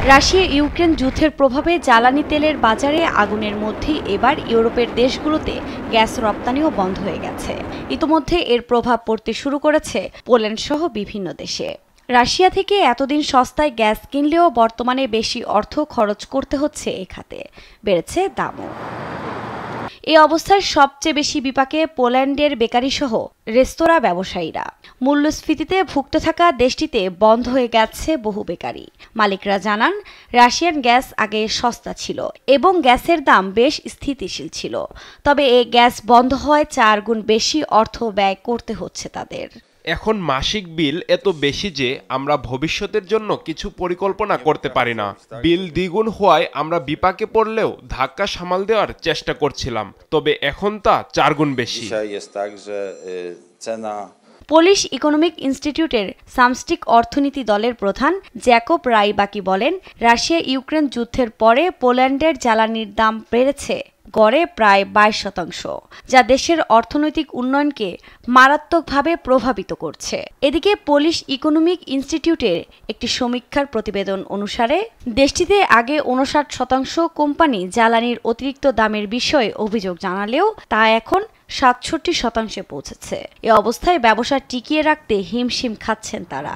Russia Ukraine যুদ্ধের প্রভাবে জ্বালানি তেলের বাজারে আগুনের মধ্যেই এবার ইউরোপের দেশগুলোতে গ্যাস রপ্তানিও বন্ধ হয়ে গেছে। ইতোমধ্যে এর প্রভাব পড়তে শুরু করেছে পোল্যান্ড সহ বিভিন্ন দেশে। রাশিয়া থেকে এতদিন সস্তায় গ্যাস কিনলেও বর্তমানে বেশি অর্থ খরচ করতে হচ্ছে এ খাতে, বেড়েছে দামও। এই অবস্থায় সবচেয়ে বেশি বিপাকে পোল্যান্ডের বেকারি সহ রেস্তোরাঁ ব্যবসায়ীরা। মূল্যস্ফীতিতে ভুগতে থাকা দেশটিতে বন্ধ হয়ে গেছে বহু বেকারি। মালিকরা জানান, রাশিয়ান গ্যাস আগে সস্তা ছিল এবং গ্যাসের দাম বেশ স্থিতিশীল ছিল। তবে এই গ্যাস বন্ধ হওয়ায় 4 গুণ বেশি অর্থ ব্যয় করতে হচ্ছে তাদের। এখন মাসিক বিল এত বেশি যে আমরা ভবিষ্যতের জন্য কিছু পরিকল্পনা করতে পারি না। বিল দ্বিগুণ হওয়ায় আমরা বিপাকে পড়লেও ধাক্কা সামাল দেওয়ার চেষ্টা করছিলাম, তবে এখন তা 4 গুণ বেশি। পোলিশ ইকোনমিক ইনস্টিটিউটের সামস্টিক অর্থনীতি দলের প্রধান জ্যাকব রাইবাকি বলেন, রাশিয়া ইউক্রেন যুদ্ধের পরে পোল্যান্ডের জ্বালানির দাম বেড়েছে গড়ে প্রায় 22%, যা দেশের অর্থনৈতিক উন্নয়নকে মারাত্মকভাবে প্রভাবিত করছে। এদিকে পোলিশ ইকোনমিক ইনস্টিটিউটের একটি সমীক্ষার প্রতিবেদন অনুসারে দেশটিতে আগে 59% কোম্পানি জ্বালানির অতিরিক্ত দামের বিষয়ে অভিযোগ জানালেও তা এখন 67% পৌঁছেছে। এ অবস্থায় ব্যবসা টিকিয়ে রাখতে হিমশিম খাচ্ছেন তারা।